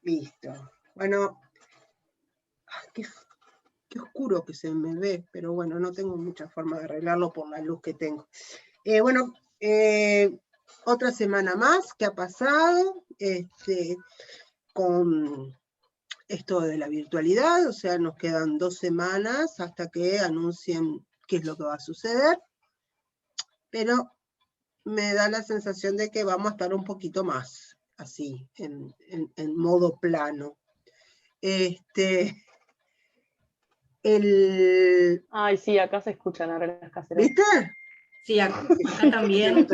Listo. Bueno, qué oscuro que se me ve, pero bueno, no tengo mucha forma de arreglarlo por la luz que tengo. Bueno, otra semana más que ha pasado con esto de la virtualidad, o sea, nos quedan 2 semanas hasta que anuncien qué es lo que va a suceder, pero me da la sensación de que vamos a estar un poquito más así, en modo plano. Ay, sí, acá se escuchan ahora las cacerolas. ¿Viste? Sí, acá también,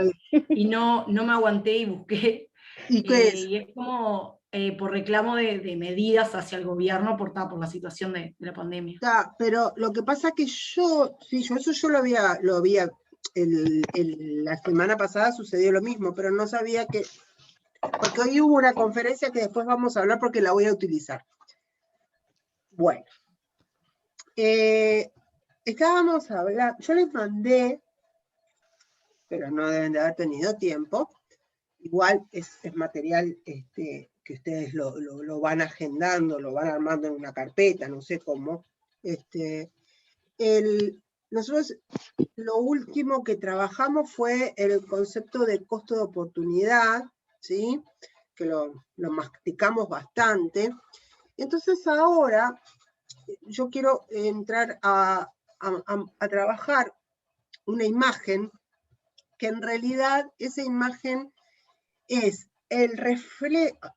y no me aguanté y busqué. ¿Y qué es? Y es como por reclamo de medidas hacia el gobierno por la situación de la pandemia. Pero lo que pasa es que yo eso yo lo había la semana pasada sucedió lo mismo, pero no sabía que, porque hoy hubo una conferencia que después vamos a hablar porque la voy a utilizar. Bueno, estábamos hablando, yo les mandé, pero no deben de haber tenido tiempo, igual es material que ustedes lo van agendando, lo van armando en una carpeta, no sé cómo. Nosotros lo último que trabajamos fue el concepto de costo de oportunidad, ¿sí? Que lo masticamos bastante. Entonces ahora yo quiero entrar a trabajar una imagen que en realidad esa imagen es el reflejo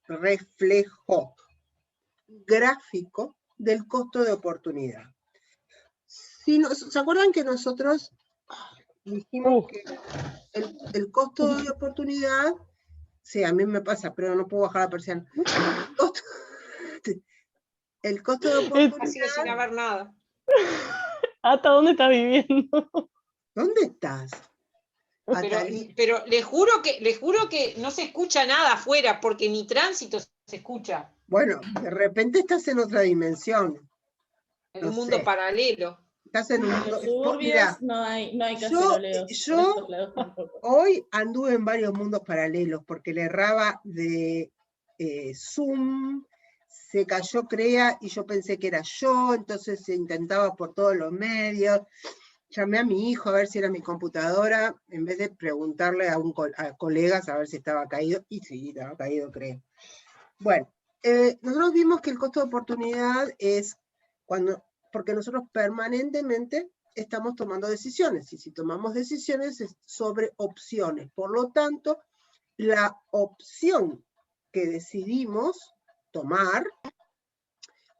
gráfico del costo de oportunidad. ¿Se acuerdan que nosotros dijimos que el costo de oportunidad, sí, a mí me pasa, pero no puedo bajar la persiana. El costo de oportunidad... Sigue sin haber nada. ¿Hasta dónde estás viviendo? ¿Dónde estás? Pero les juro que no se escucha nada afuera, porque ni tránsito se escucha. Bueno, de repente estás en otra dimensión. En un mundo paralelo. Estás en un En mundo... los suburbios no hay caceroleos. Yo hoy anduve en varios mundos paralelos, porque le erraba de Zoom, se cayó CREA y yo pensé que era yo, entonces se intentaba por todos los medios. Llamé a mi hijo a ver si era mi computadora, en vez de preguntarle a colegas a ver si estaba caído, y sí, estaba caído, creo. Bueno, nosotros vimos que el costo de oportunidad es porque nosotros permanentemente estamos tomando decisiones, y si tomamos decisiones es sobre opciones. Por lo tanto, la opción que decidimos tomar,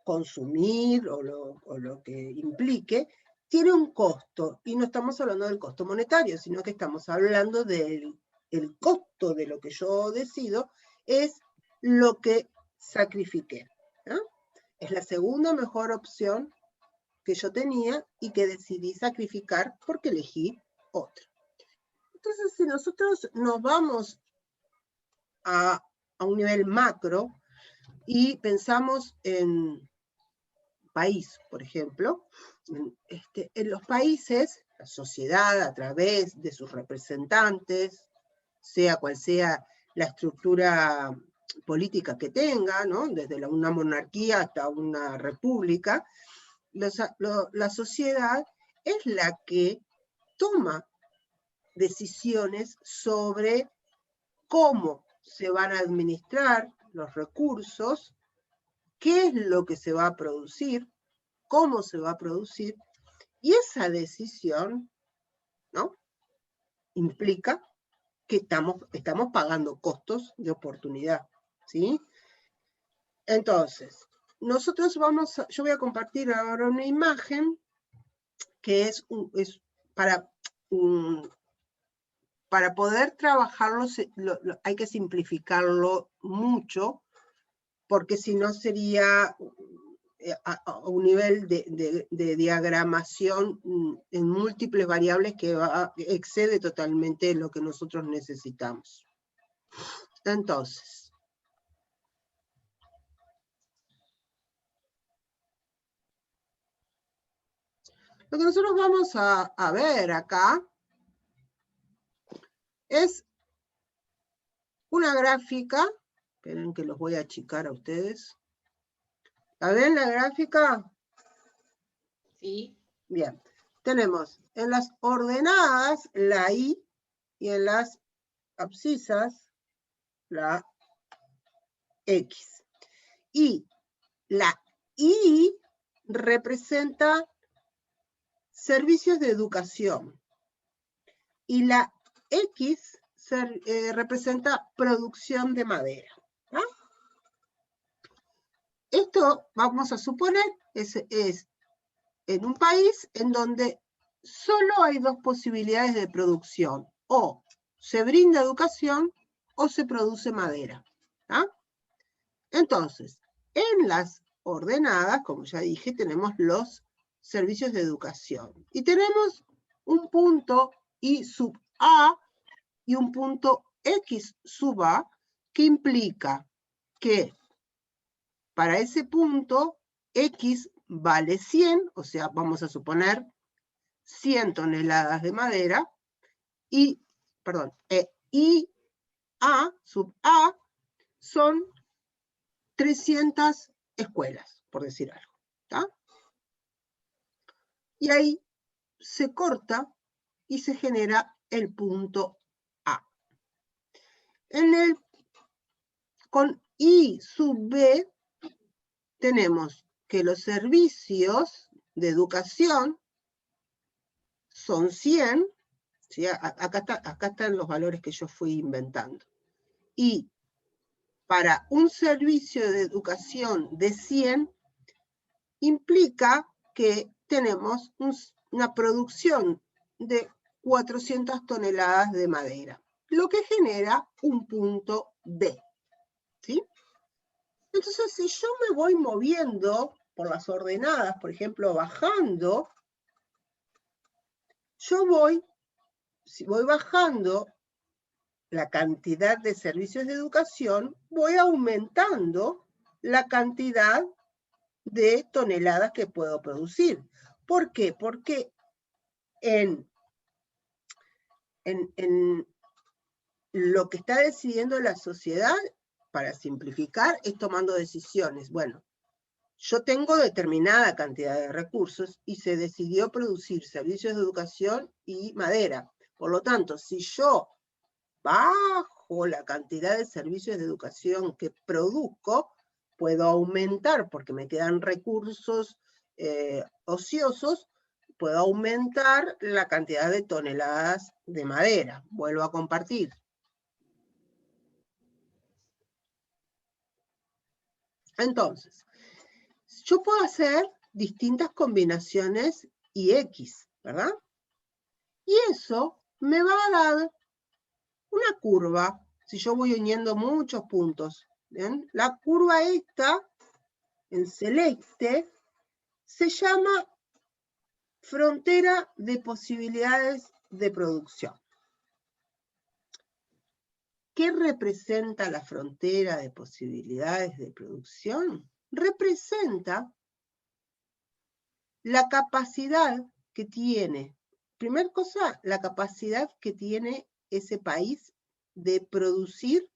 consumir o lo que implique, tiene un costo, y no estamos hablando del costo monetario, sino que estamos hablando del costo de lo que yo decido, es lo que sacrifiqué, ¿no? Es la segunda mejor opción que yo tenía y que decidí sacrificar porque elegí otra. Entonces, si nosotros nos vamos a un nivel macro y pensamos en país, por ejemplo, en los países, la sociedad a través de sus representantes, sea cual sea la estructura política que tenga, ¿no? Desde una monarquía hasta una república, la sociedad es la que toma decisiones sobre cómo se van a administrar los recursos, qué es lo que se va a producir, cómo se va a producir, y esa decisión, ¿no?, implica que estamos pagando costos de oportunidad, ¿sí? Entonces, yo voy a compartir ahora una imagen que es para poder trabajarlo, hay que simplificarlo mucho, porque si no sería a un nivel de diagramación en múltiples variables que excede totalmente lo que nosotros necesitamos. Entonces, lo que nosotros vamos a ver acá es una gráfica, Esperen que los voy a achicar a ustedes. ¿La ven la gráfica? Sí. Bien. Tenemos en las ordenadas la Y y en las abscisas la X. Y la Y representa servicios de educación. Y la X representa producción de madera. ¿Ah? Esto, vamos a suponer, es en un país en donde solo hay dos posibilidades de producción. O se brinda educación o se produce madera. ¿Ah? Entonces, en las ordenadas, como ya dije, tenemos los servicios de educación. Y tenemos un punto I sub A y un punto X sub A que implica que para ese punto X vale 100, o sea, vamos a suponer 100 toneladas de madera, y A sub A son 300 escuelas, por decir algo. ¿Tá? Y ahí se corta y se genera el punto A. Con I sub B tenemos que los servicios de educación son 100, ¿sí? Acá están los valores que yo fui inventando. Y para un servicio de educación de 100 implica que tenemos una producción de 400 toneladas de madera, lo que genera un punto D. ¿Sí? Entonces, si yo me voy moviendo por las ordenadas, por ejemplo, bajando, si voy bajando la cantidad de servicios de educación, voy aumentando la cantidad de toneladas que puedo producir. ¿Por qué? Porque en lo que está decidiendo la sociedad, para simplificar, es tomando decisiones. Bueno, yo tengo determinada cantidad de recursos y se decidió producir servicios de educación y madera. Por lo tanto, si yo bajo la cantidad de servicios de educación que produzco, puedo aumentar, porque me quedan recursos ociosos, puedo aumentar la cantidad de toneladas de madera. Vuelvo a compartir. Entonces, yo puedo hacer distintas combinaciones y X, ¿verdad? Y eso me va a dar una curva, si yo voy uniendo muchos puntos. ¿Bien? La curva esta, en celeste, se llama frontera de posibilidades de producción. ¿Qué representa la frontera de posibilidades de producción? Representa la capacidad que tiene, primer cosa, la capacidad que tiene ese país de producir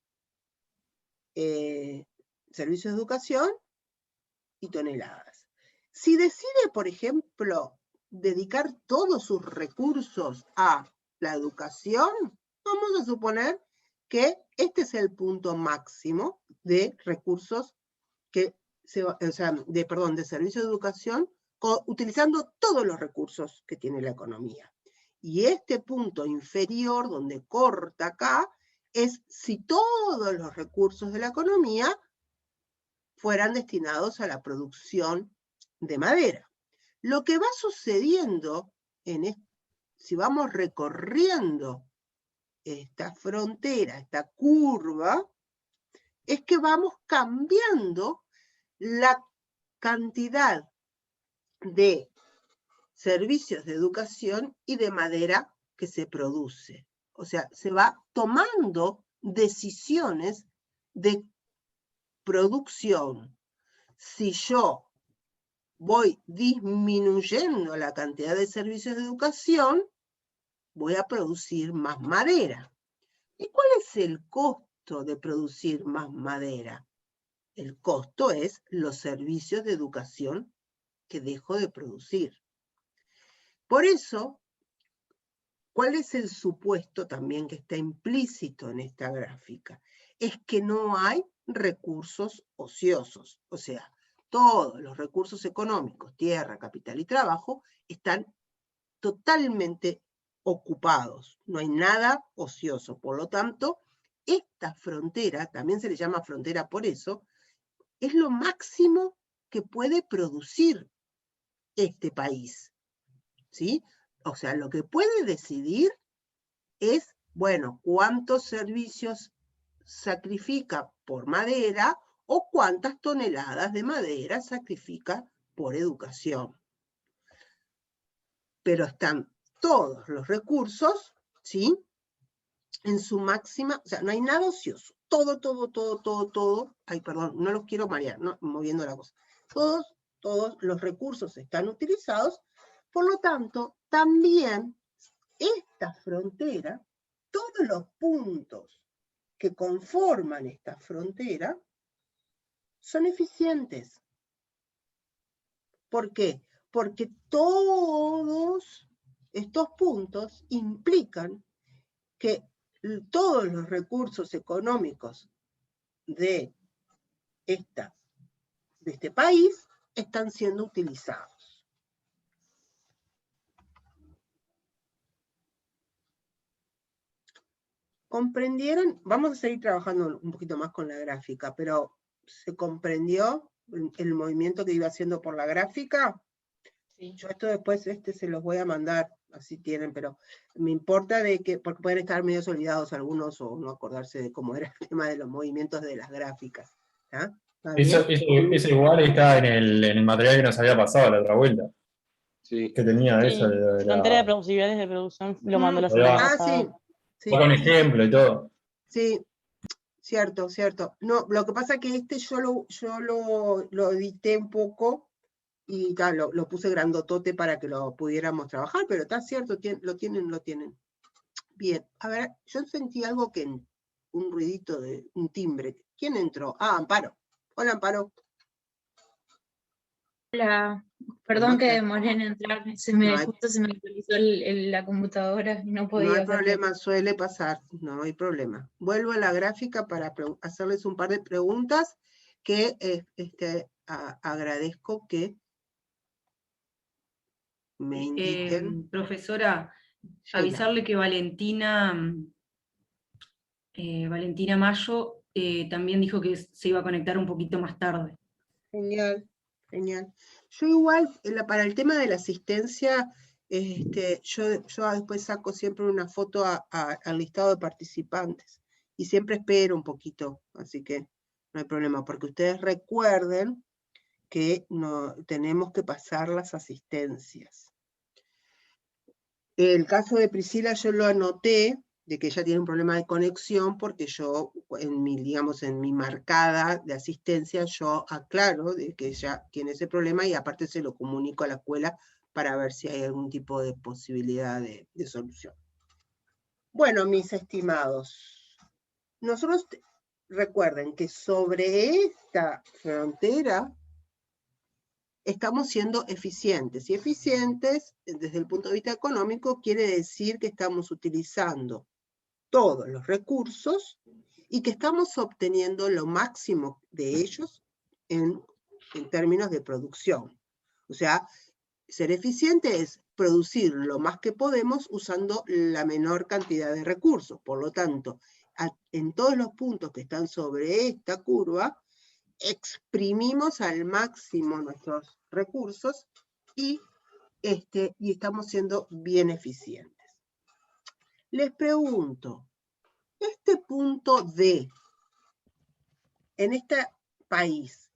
servicios de educación y toneladas. Si decide, por ejemplo, dedicar todos sus recursos a la educación, vamos a suponer que este es el punto máximo de recursos de servicios de educación, utilizando todos los recursos que tiene la economía. Y este punto inferior, donde corta acá, es si todos los recursos de la economía fueran destinados a la producción de madera. Lo que va sucediendo, si vamos recorriendo esta frontera, esta curva, es que vamos cambiando la cantidad de servicios de educación y de madera que se produce. O sea, se va tomando decisiones de producción. Si yo voy disminuyendo la cantidad de servicios de educación, voy a producir más madera. ¿Y cuál es el costo costo de producir más madera? El costo es los servicios de educación que dejo de producir. Por eso, ¿cuál es el supuesto también que está implícito en esta gráfica? Es que no hay recursos ociosos. O sea, todos los recursos económicos, tierra, capital y trabajo, están totalmente ocupados. No hay nada ocioso. Por lo tanto, esta frontera, también se le llama frontera por eso, es lo máximo que puede producir este país, ¿sí? O sea, lo que puede decidir es, bueno, cuántos servicios sacrifica por madera o cuántas toneladas de madera sacrifica por educación. Pero están todos los recursos, ¿sí? En su máxima, o sea, no hay nada ocioso. Todo. Ay, perdón, no los quiero marear, no, moviendo la cosa. Todos los recursos están utilizados, por lo tanto, también esta frontera, todos los puntos que conforman esta frontera son eficientes. ¿Por qué? Porque todos estos puntos implican que todos los recursos económicos de este país están siendo utilizados. ¿Comprendieron? Vamos a seguir trabajando un poquito más con la gráfica, pero ¿se comprendió el movimiento que iba haciendo por la gráfica? Sí. Yo esto después se los voy a mandar, así tienen, pero me importa de que, porque pueden estar medio olvidados algunos o no acordarse de cómo era el tema de los movimientos de las gráficas. ¿Ah? Eso igual está en el material que nos había pasado la otra vuelta. Sí. Que tenía eso de frontera de posibilidades de producción, lo mandó la semana pasada. Sí. Con ejemplo y todo. Sí, cierto. No, lo que pasa es que yo lo edité un poco y lo puse grandotote para que lo pudiéramos trabajar, pero está cierto, lo tienen. Bien, a ver, yo sentí algo un ruidito de un timbre. ¿Quién entró? Ah, Amparo. Hola, Amparo. Hola, perdón que demoré en entrar, justo se me actualizó la computadora y no podía. No hay problema, suele pasar, no hay problema. Vuelvo a la gráfica para hacerles un par de preguntas que agradezco que me indiquen. Profesora, avisarle que Valentina Mayo también dijo que se iba a conectar un poquito más tarde. Genial. Yo igual, para el tema de la asistencia, yo después saco siempre una foto al listado de participantes y siempre espero un poquito, así que no hay problema, porque ustedes recuerden que tenemos que pasar las asistencias. El caso de Priscila yo lo anoté, de que ella tiene un problema de conexión, porque yo, en mi marcada de asistencia, yo aclaro de que ella tiene ese problema y aparte se lo comunico a la escuela para ver si hay algún tipo de posibilidad de solución. Bueno, mis estimados, nosotros recuerden que sobre esta frontera estamos siendo eficientes, y eficientes desde el punto de vista económico quiere decir que estamos utilizando todos los recursos y que estamos obteniendo lo máximo de ellos en términos de producción. O sea, ser eficiente es producir lo más que podemos usando la menor cantidad de recursos. Por lo tanto, en todos los puntos que están sobre esta curva, exprimimos al máximo nuestros recursos y estamos siendo bien eficientes. Les pregunto, este punto D, en este país,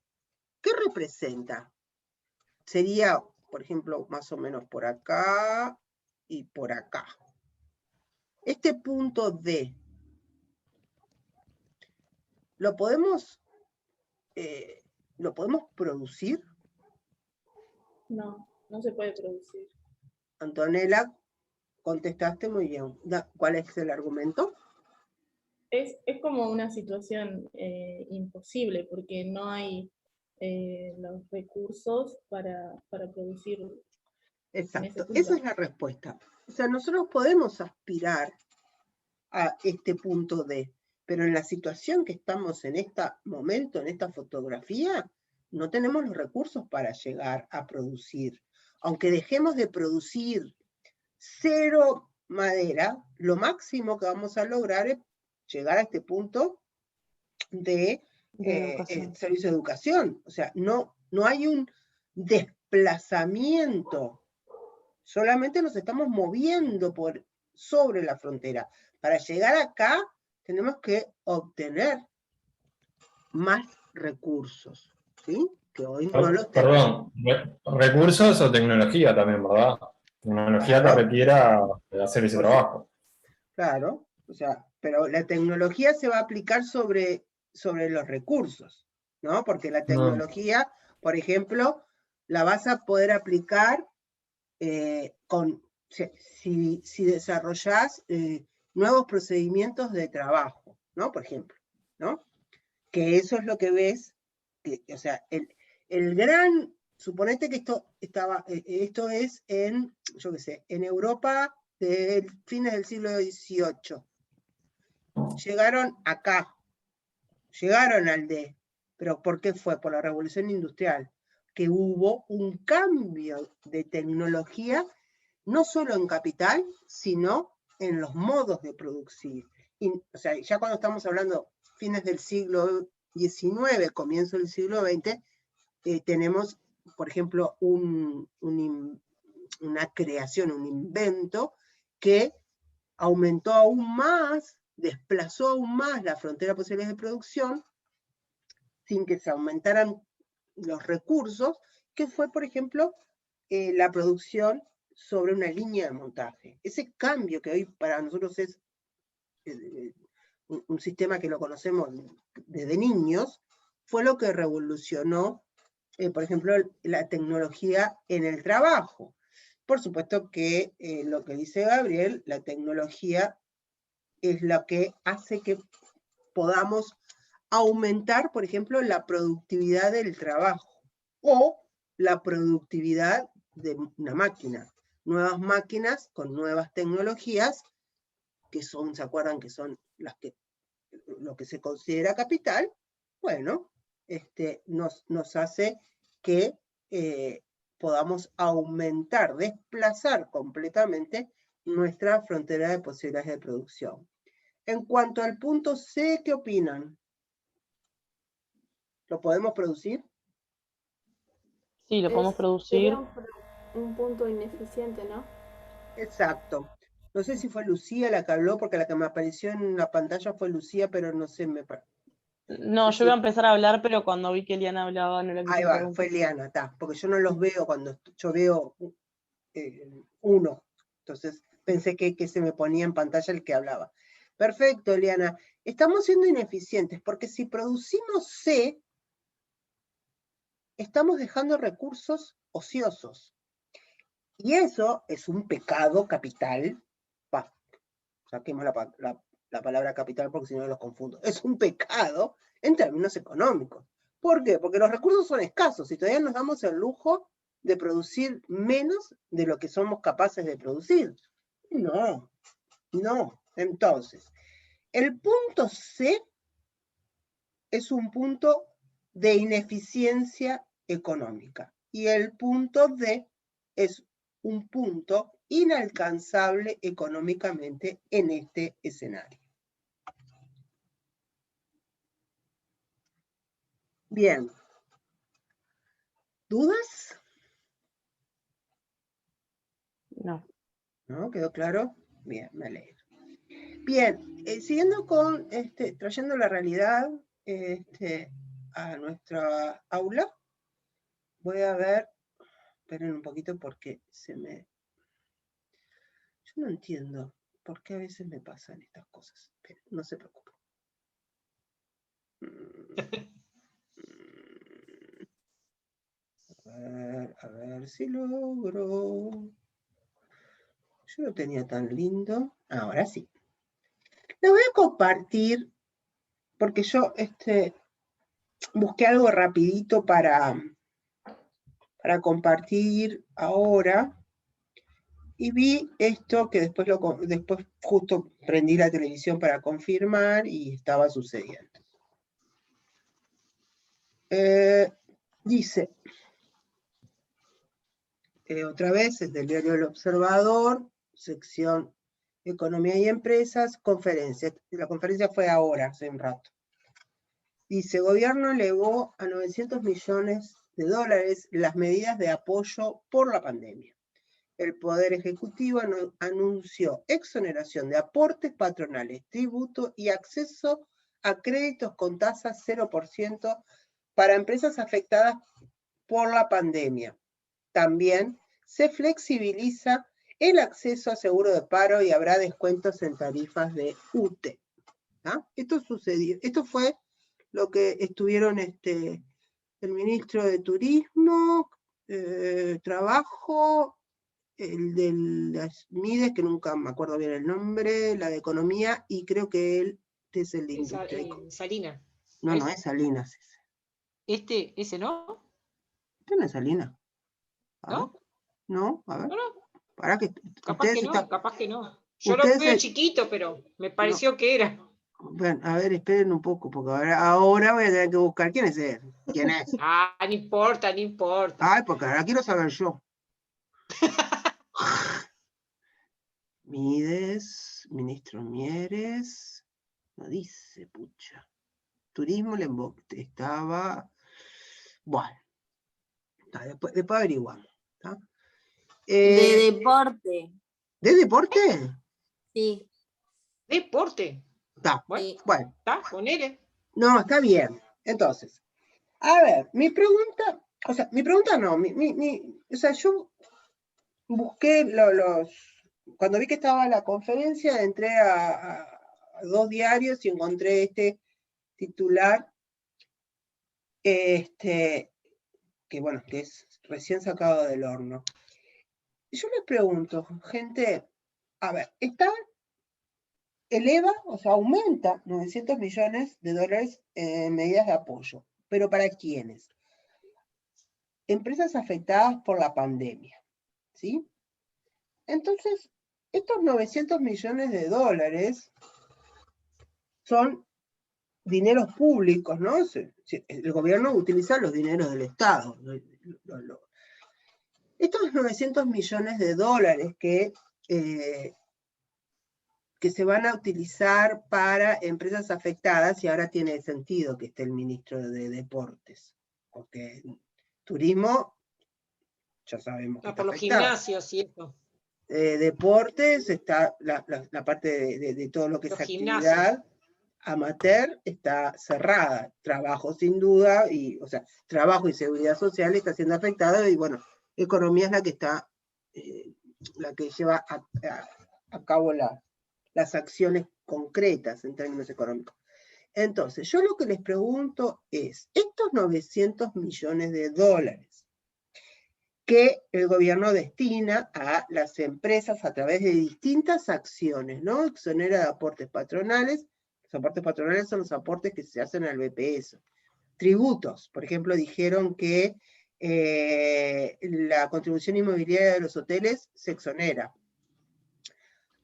¿qué representa? Sería, por ejemplo, más o menos por acá y por acá. Este punto D, ¿lo podemos producir? No, no se puede producir. Antonella, contestaste muy bien. ¿Cuál es el argumento? Es como una situación imposible, porque no hay los recursos para producir. Exacto, esa es la respuesta. O sea, nosotros podemos aspirar a este punto D, pero en la situación que estamos en este momento, en esta fotografía, no tenemos los recursos para llegar a producir. Aunque dejemos de producir 0 madera, lo máximo que vamos a lograr es llegar a este punto de servicio de educación. O sea, no hay un desplazamiento, solamente nos estamos moviendo sobre la frontera. Para llegar acá tenemos que obtener más recursos, ¿sí? Que hoy no los tenemos. Perdón, recursos o tecnología también, ¿verdad? Tecnología que requiera hacer ese trabajo. Claro, o sea, pero la tecnología se va a aplicar sobre los recursos, ¿no? Porque la tecnología, por ejemplo, la vas a poder aplicar si desarrollás nuevos procedimientos de trabajo, ¿no? Por ejemplo, ¿no? Que eso es lo que ves, o sea, el gran, suponete que esto es en, yo qué sé, en Europa de fines del siglo XVIII. Llegaron acá, llegaron al D, pero ¿por qué fue? Por la revolución industrial, que hubo un cambio de tecnología, no solo en capital, sino en los modos de producir. O sea, ya cuando estamos hablando fines del siglo XIX, comienzo del siglo XX, tenemos, por ejemplo, una creación, un invento que aumentó aún más, desplazó aún más la frontera de posibilidades de producción, sin que se aumentaran los recursos, que fue, por ejemplo, la producción sobre una línea de montaje. Ese cambio que hoy para nosotros es un sistema que lo conocemos desde niños, fue lo que revolucionó, por ejemplo, la tecnología en el trabajo. Por supuesto que lo que dice Gabriel, la tecnología es lo que hace que podamos aumentar, por ejemplo, la productividad del trabajo o la productividad de una máquina. Nuevas máquinas con nuevas tecnologías, que son, ¿se acuerdan que son lo que se considera capital? Bueno, nos hace que podamos aumentar, desplazar completamente nuestra frontera de posibilidades de producción. En cuanto al punto C, ¿qué opinan? ¿Lo podemos producir? Sí, lo podemos producir. Sería un punto ineficiente, ¿no? Exacto. No sé si fue Lucía la que habló, porque la que me apareció en la pantalla fue Lucía, pero no sé, No, yo iba a empezar a hablar, pero cuando vi que Eliana hablaba no la quise Ahí va, fue Eliana, está, porque yo no los veo cuando yo veo uno. Entonces pensé que se me ponía en pantalla el que hablaba. Perfecto, Eliana. Estamos siendo ineficientes, porque si producimos C, estamos dejando recursos ociosos. Y eso es un pecado capital. Saquemos la palabra capital porque si no los confundo. Es un pecado en términos económicos. ¿Por qué? Porque los recursos son escasos y todavía nos damos el lujo de producir menos de lo que somos capaces de producir. No. Entonces, el punto C es un punto de ineficiencia económica y el punto D es un punto inalcanzable económicamente en este escenario. Bien. ¿Dudas? No. ¿No? ¿Quedó claro? Bien, me alegro. Bien, siguiendo con, trayendo la realidad a nuestra aula, voy a ver, esperen un poquito porque yo no entiendo por qué a veces me pasan estas cosas, pero no se preocupen. A ver si logro. Yo lo tenía tan lindo. Ahora sí. Les voy a compartir, porque yo busqué algo rapidito para compartir ahora, y vi esto que después justo prendí la televisión para confirmar y estaba sucediendo. Dice, otra vez, es del diario El Observador, sección Economía y Empresas, conferencia. La conferencia fue ahora, hace un rato. Dice, gobierno elevó a 900 millones de dólares las medidas de apoyo por la pandemia. El Poder Ejecutivo anunció exoneración de aportes patronales, tributo y acceso a créditos con tasa 0% para empresas afectadas por la pandemia. También se flexibiliza el acceso a seguro de paro y habrá descuentos en tarifas de UTE. ¿Ah? Esto sucedió, esto fue lo que estuvieron el ministro de Turismo, Trabajo, el de las MIDES, que nunca me acuerdo bien el nombre, la de Economía, y creo que él es el de Industria. Salinas. No, no es Salinas ese. ¿Ese no? Este no es Salinas. ¿No? No, a ver. No. Para que capaz que no. Yo lo veo chiquito, pero me pareció que era. Bueno, a ver, esperen un poco, porque ahora voy a tener que buscar quién es él. ¿Quién es? No importa. Ay, porque ahora quiero saber yo. Mides, ministro Mieres, no dice, pucha. Turismo Lembote, estaba, bueno, después averiguamos. De deporte. ¿De deporte? Sí. ¿Deporte? Está, bueno. Está, ponele. No, está bien. Entonces, a ver, mi pregunta no, o sea, yo busqué cuando vi que estaba la conferencia, entré a 2 diarios y encontré este titular, que bueno, que es recién sacado del horno. Yo les pregunto, gente, a ver, eleva, o sea, aumenta 900 millones de dólares en medidas de apoyo, pero ¿para quiénes? Empresas afectadas por la pandemia, ¿sí? Entonces, estos 900 millones de dólares son dineros públicos, ¿no? El gobierno utiliza los dineros del Estado. Estos 900 millones de dólares que se van a utilizar para empresas afectadas, y ahora tiene sentido que esté el ministro de Deportes, porque turismo, ya sabemos que está por los afectado. gimnasios y eso. Deportes, está la parte de todo lo que los es gimnasios. actividad amateur, está cerrada. Trabajo sin duda, o sea, trabajo y seguridad social está siendo afectado, y bueno, economía es la que está, la que lleva a cabo las acciones concretas en términos económicos. Entonces, yo lo que les pregunto es, estos 900 millones de dólares que el gobierno destina a las empresas a través de distintas acciones, ¿no? Exonera de aportes patronales. Los aportes patronales son los aportes que se hacen al BPS. Tributos, por ejemplo, dijeron que la contribución inmobiliaria de los hoteles se exonera.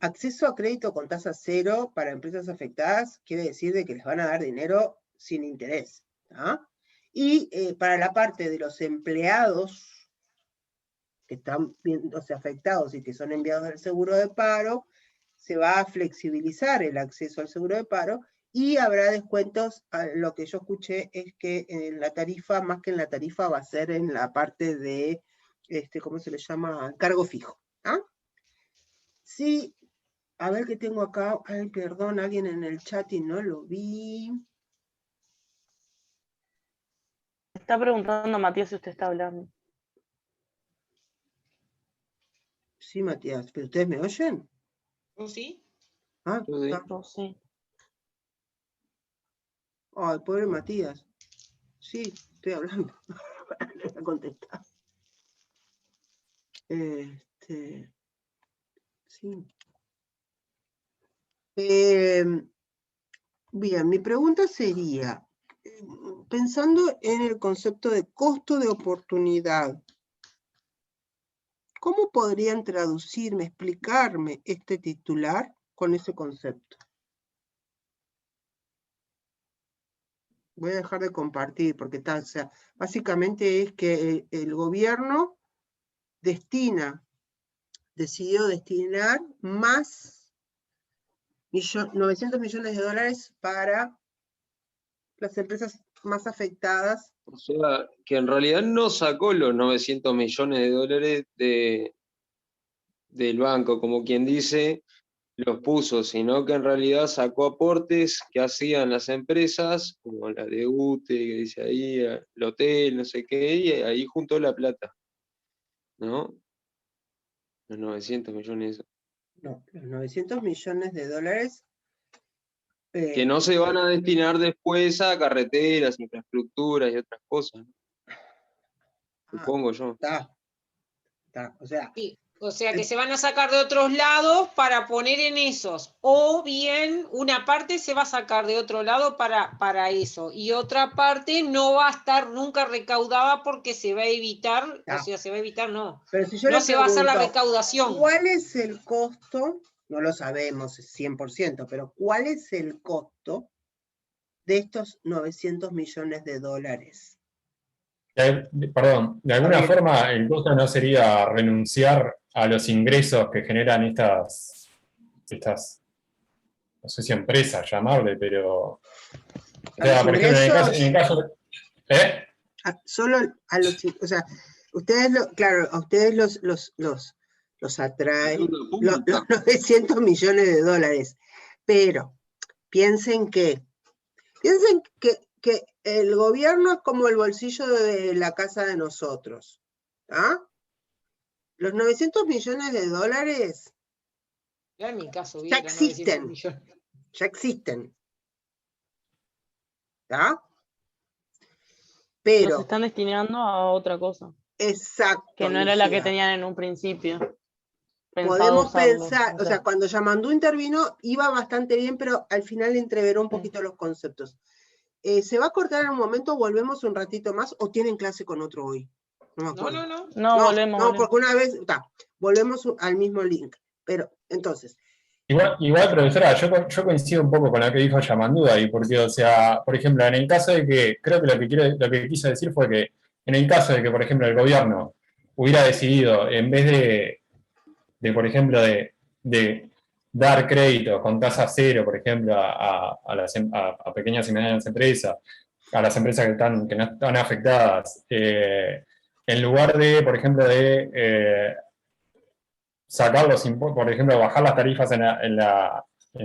Acceso a crédito con tasa cero para empresas afectadas quiere decir de que les van a dar dinero sin interés. ¿Ah? Y para la parte de los empleados que están viéndose afectados y que son enviados del seguro de paro, se va a flexibilizar el acceso al seguro de paro y habrá descuentos. Lo que yo escuché es que en la tarifa, más que en la tarifa, va a ser en la parte de, ¿cómo se le llama? Cargo fijo. ¿Ah? Sí, a ver qué tengo acá. Ay, perdón, alguien en el chat y no lo vi. Está preguntando Matías si usted está hablando. Sí, Matías, ¿pero ustedes me oyen? ¿Sí? Ah, sí. Ay, pobre Matías. Sí, estoy hablando. Le voy a contestar. Sí. Bien, mi pregunta sería, pensando en el concepto de costo de oportunidad, ¿cómo podrían traducirme, explicarme este titular con ese concepto? Voy a dejar de compartir porque o sea, básicamente es que el gobierno decidió destinar más 900 millones de dólares para las empresas más afectadas. O sea, que en realidad no sacó los 900 millones de dólares del banco, como quien dice, los puso, sino que en realidad sacó aportes que hacían las empresas, como la de UTE, que dice ahí, el hotel, no sé qué, y ahí juntó la plata, ¿no? Los 900 millones. No, los 900 millones de dólares. Que no se van a destinar después a carreteras, infraestructuras y otras cosas, ¿no? Supongo yo. O sea, sí, o sea que se van a sacar de otros lados para poner en esos, o bien una parte se va a sacar de otro lado para eso, y otra parte no va a estar nunca recaudada porque se va a evitar, o sea, se va a evitar, no, pero si yo no le se va a hacer la pregunto, recaudación. ¿cuál es el costo? No lo sabemos 100%, pero ¿cuál es el costo de estos 900 millones de dólares? Perdón, de alguna forma el costo no sería renunciar a los ingresos que generan estas, no sé si empresas llamarle, pero... O sea, por ejemplo, en el caso ¿eh? Solo a los... O sea, ustedes, claro, a ustedes los atraen los 900 millones de dólares, pero piensen que el gobierno es como el bolsillo de la casa de nosotros. ¿Ah? Los 900 millones de dólares Ya en mi caso, ya existen. Ya existen. ¿Ah? Pero los están destinando a otra cosa. Exacto. Que no era la que tenían en un principio. Podemos pensar, o sea, cuando Yamandú intervino iba bastante bien, pero al final entreveró un poquito los conceptos. ¿Se va a cortar en un momento? ¿Volvemos un ratito más? ¿O tienen clase con otro hoy? No me acuerdo. No, volvemos. No, porque una vez, volvemos al mismo link. Pero, entonces. Igual, profesora, yo coincido un poco con lo que dijo Yamandú ahí, porque, o sea, por ejemplo, en el caso de que, creo que lo que quiso decir fue que, en el caso de que, por ejemplo, el gobierno hubiera decidido, en vez de por ejemplo, de dar crédito con tasa cero, por ejemplo, a pequeñas y medianas empresas, a las empresas que no están afectadas, en lugar de, por ejemplo, de sacar los impuestos, por ejemplo, bajar las tarifas en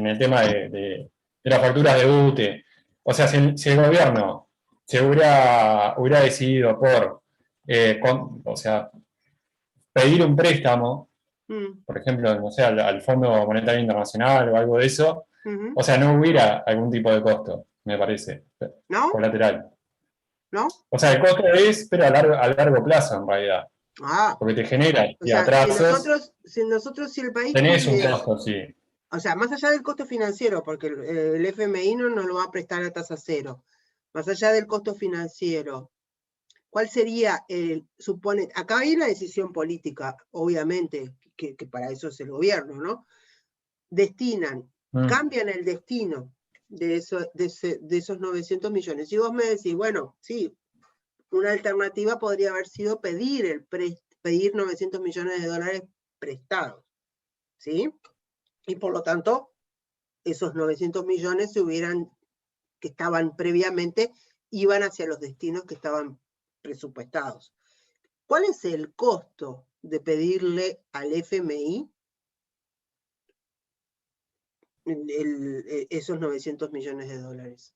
el tema de las facturas de UTE. O sea, si el gobierno se hubiera decidido por, o sea, pedir un préstamo, por ejemplo, no sé, al Fondo Monetario Internacional o algo de eso, o sea, no hubiera algún tipo de costo, me parece, colateral. ¿No? O sea, el costo es, pero a largo plazo, en realidad. Porque te genera, o sea, atrasos. Si el país tenés un costo, sí. O sea, más allá del costo financiero, porque el FMI no lo va a prestar a tasa cero, más allá del costo financiero, ¿cuál sería acá hay una decisión política, obviamente, que para eso es el gobierno, ¿no? Cambian el destino de esos 900 millones. Y vos me decís, bueno, sí, una alternativa podría haber sido pedir 900 millones de dólares prestados, ¿sí? Y por lo tanto, esos 900 millones que estaban previamente, iban hacia los destinos que estaban presupuestados. ¿Cuál es el costo de pedirle al FMI esos 900 millones de dólares?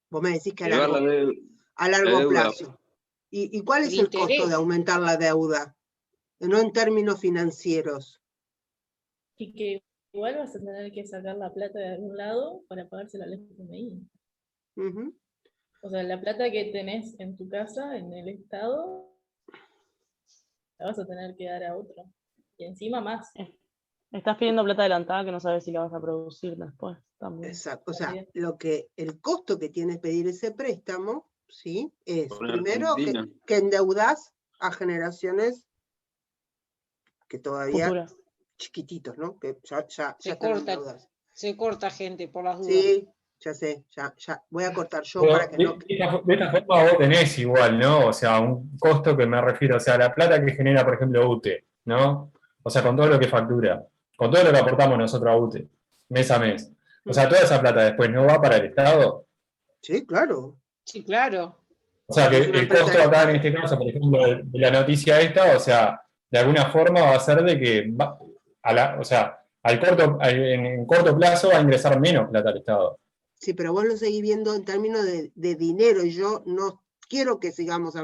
Vos me decís que a largo plazo. ¿Y cuál es el costo de aumentar la deuda? No en términos financieros. Y que igual vas a tener que sacar la plata de algún lado para pagársela al FMI. O sea, la plata que tenés en tu casa, en el Estado, la vas a tener que dar a otro. Y encima más. Estás pidiendo plata adelantada que no sabes si la vas a producir después también. Exacto. O sea, el costo que tiene pedir ese préstamo, ¿sí? Es primero que endeudás a generaciones que todavía Futuras. chiquititos, ¿no? Que ya se corta gente por las dudas. Sí, ya sé, ya voy a cortar yo para que no. De esta forma vos tenés igual, ¿no? O sea, un costo que me refiero, o sea, la plata que genera, por ejemplo, UTE, ¿no? O sea, con todo lo que factura, con todo lo que aportamos nosotros a UTE, mes a mes. O sea, toda esa plata después no va para el Estado. Sí, claro. Sí, claro. O sea, que el costo acá en este caso, por ejemplo, de la noticia esta, o sea, de alguna forma va a ser de que, o sea, en corto plazo va a ingresar menos plata al Estado. Sí, pero vos lo seguís viendo en términos de dinero y yo no quiero que sigamos hablando.